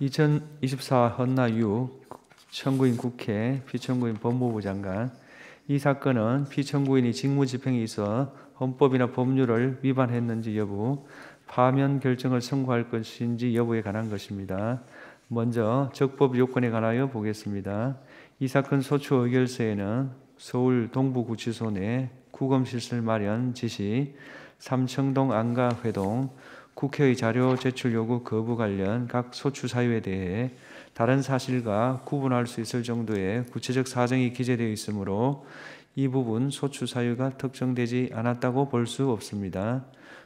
2024 헌나 6 청구인 국회, 피청구인 법무부 장관. 이 사건은 피청구인이 직무집행에 있어 헌법이나 법률을 위반했는지 여부, 파면 결정을 선고할 것인지 여부에 관한 것입니다. 먼저 적법 요건에 관하여 보겠습니다. 이 사건 소추 의결서에는 서울 동부구치소 내 구검시설 마련 지시, 삼청동 안가회동, 국회의 자료 제출 요구 거부 관련 각 소추 사유에 대해 다른 사실과 구분할 수 있을 정도의 구체적 사정이 기재되어 있으므로 이 부분 소추 사유가 특정되지 않았다고 볼 수 없습니다.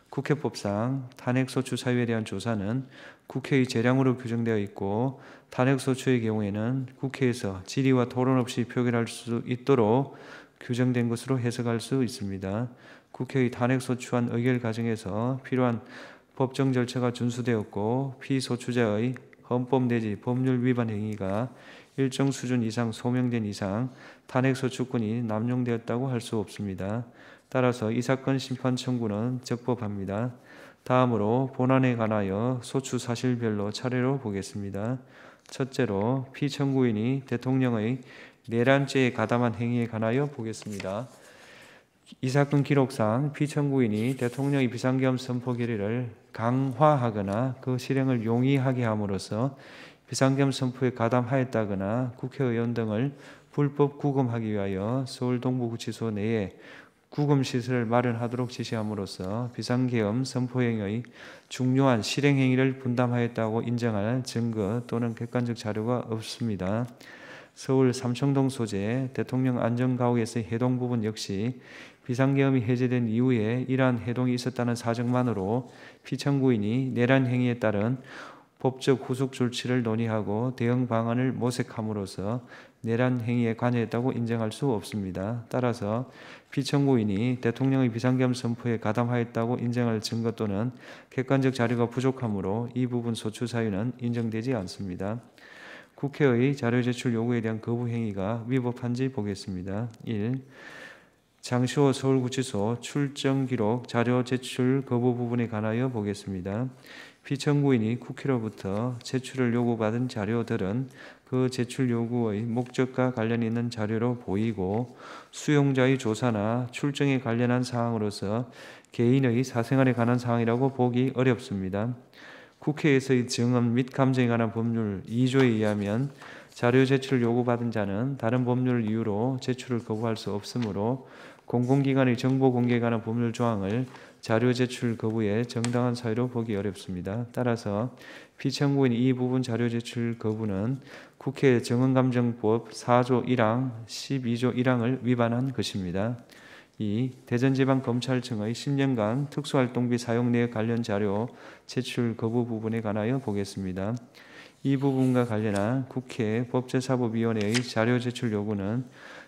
국회법상 탄핵소추 사유에 대한 조사는 국회의 재량으로 규정되어 있고, 탄핵소추의 경우에는 국회에서 질의와 토론 없이 표결할 수 있도록 규정된 것으로 해석할 수 있습니다. 국회의 탄핵소추안 의결 과정에서 필요한 법정 절차가 준수되었고, 피소추자의 헌법 내지 법률 위반 행위가 일정 수준 이상 소명된 이상 탄핵소추권이 남용되었다고 할 수 없습니다. 따라서 이 사건 심판 청구는 적법합니다. 다음으로 본안에 관하여 소추 사실별로 차례로 보겠습니다. 첫째로 피청구인이 대통령의 내란죄에 가담한 행위에 관하여 보겠습니다. 이 사건 기록상 피청구인이 대통령의 비상계엄 선포 결의를 강화하거나 그 실행을 용이하게 함으로써 비상계엄 선포에 가담하였다거나 국회의원 등을 불법 구금하기 위하여 서울 동부구치소 내에 구금시설을 마련하도록 지시함으로써 비상계엄 선포행위의 중요한 실행행위를 분담하였다고 인정할 증거 또는 객관적 자료가 없습니다. 서울 삼청동 소재 대통령 안전가옥에서의 해동 부분 역시 비상계엄이 해제된 이후에 이러한 해동이 있었다는 사정만으로 피청구인이 내란 행위에 따른 법적 후속 조치를 논의하고 대응 방안을 모색함으로써 내란 행위에 관여했다고 인정할 수 없습니다. 따라서 피청구인이 대통령의 비상계엄 선포에 가담하였다고 인정할 증거 또는 객관적 자료가 부족하므로 이 부분 소추 사유는 인정되지 않습니다. 국회의 자료 제출 요구에 대한 거부 행위가 위법한지 보겠습니다. 1. 장시호 서울구치소 출정 기록 자료 제출 거부 부분에 관하여 보겠습니다. 피청구인이 국회로부터 제출을 요구받은 자료들은 그 제출 요구의 목적과 관련 있는 자료로 보이고, 수용자의 조사나 출정에 관련한 사항으로서 개인의 사생활에 관한 사항이라고 보기 어렵습니다. 국회에서의 증언 및 감정에 관한 법률 2조에 의하면 자료 제출 요구받은 자는 다른 법률 이유로 제출을 거부할 수 없으므로 공공기관의 정보 공개에 관한 법률 조항을 자료 제출 거부의 정당한 사유로 보기 어렵습니다. 따라서 피청구인이 이 부분 자료 제출 거부는 국회 정언감정법 4조 1항 12조 1항을 위반한 것입니다. 2. 대전지방검찰청의 10년간 특수활동비 사용 내역 관련 자료 제출 거부 부분에 관하여 보겠습니다. 이 부분과 관련한 국회 법제사법위원회의 자료 제출 요구는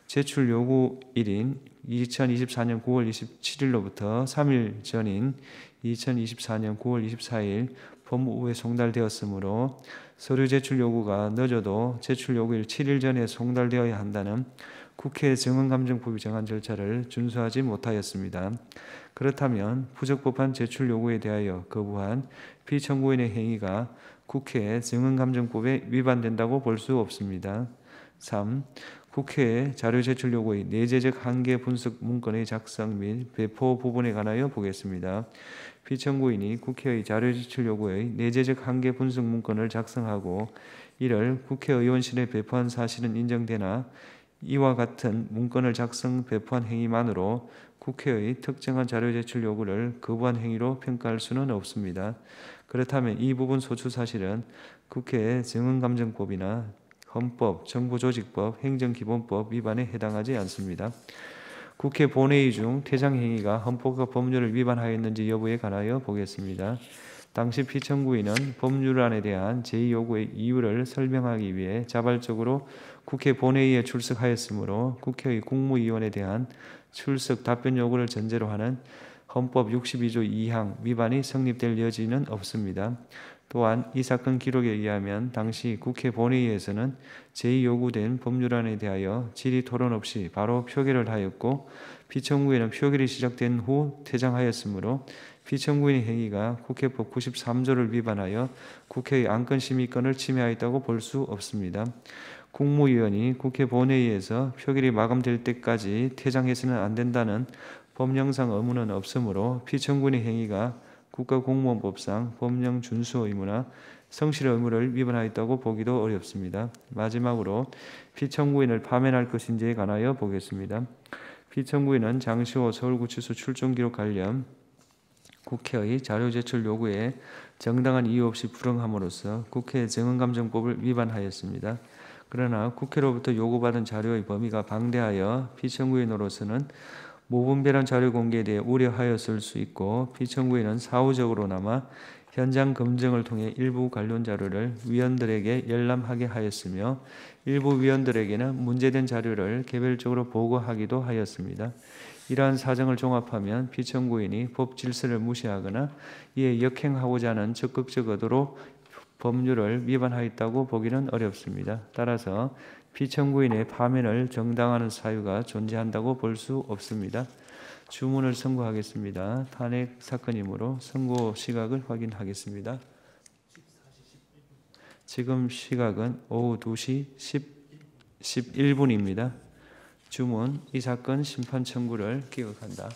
제출 요구일인 2024년 9월 27일로부터 3일 전인 2024년 9월 24일 법무부에 송달되었으므로 서류 제출 요구가 늦어도 제출 요구일 7일 전에 송달되어야 한다는 국회 정언감정법이 정한 절차를 준수하지 못하였습니다. 그렇다면 부적법한 제출 요구에 대하여 거부한 피청구인의 행위가 국회 정언감정법에 위반된다고 볼 수 없습니다. 3. 국회의 자료 제출 요구의 내재적 한계 분석 문건의 작성 및 배포 부분에 관하여 보겠습니다. 피청구인이 국회의 자료 제출 요구의 내재적 한계 분석 문건을 작성하고 이를 국회의원실에 배포한 사실은 인정되나 이와 같은 문건을 작성 배포한 행위만으로 국회의 특정한 자료 제출 요구를 거부한 행위로 평가할 수는 없습니다. 그렇다면 이 부분 소추 사실은 국회 정언감정법이나 헌법, 정부조직법, 행정기본법 위반에 해당하지 않습니다. 국회 본회의 중 퇴장 행위가 헌법과 법률을 위반하였는지 여부에 관하여 보겠습니다. 당시 피청구인은 법률안에 대한 제2요구의 이유를 설명하기 위해 자발적으로 국회 본회의에 출석하였으므로 국회의 국무위원에 대한 출석 답변 요구를 전제로 하는 헌법 62조 2항 위반이 성립될 여지는 없습니다. 또한 이 사건 기록에 의하면 당시 국회 본회의에서는 제2요구된 법률안에 대하여 질의 토론 없이 바로 표결을 하였고, 피청구에는 표결이 시작된 후 퇴장하였으므로 피청구인의 행위가 국회법 93조를 위반하여 국회의 안건 심의권을 침해하였다고 볼 수 없습니다. 국무위원이 국회 본회의에서 표결이 마감될 때까지 퇴장해서는 안 된다는 법령상 의무는 없으므로 피청구인의 행위가 국가공무원법상 법령 준수 의무나 성실 의무를 위반하였다고 보기도 어렵습니다. 마지막으로 피청구인을 파면할 것인지에 관하여 보겠습니다. 피청구인은 장시호 서울구치소 출정 기록 관련 국회의 자료 제출 요구에 정당한 이유 없이 불응함으로써 국회 정언감정법을 위반하였습니다. 그러나 국회로부터 요구받은 자료의 범위가 방대하여 피청구인으로서는 무분별한 자료 공개에 대해 우려하였을 수 있고 피청구인은 사후적으로나마 현장 검증을 통해 일부 관련 자료를 위원들에게 열람하게 하였으며 일부 위원들에게는 문제된 자료를 개별적으로 보고하기도 하였습니다. 이러한 사정을 종합하면 피청구인이 법 질서를 무시하거나 이에 역행하고자 하는 적극적 의도로 법률을 위반하였다고 보기는 어렵습니다. 따라서 피청구인의 파면을 정당화하는 사유가 존재한다고 볼 수 없습니다. 주문을 선고하겠습니다. 탄핵 사건이므로 선고 시각을 확인하겠습니다. 지금 시각은 오후 2시 11분입니다. 주문, 이 사건 심판 청구를 기각한다.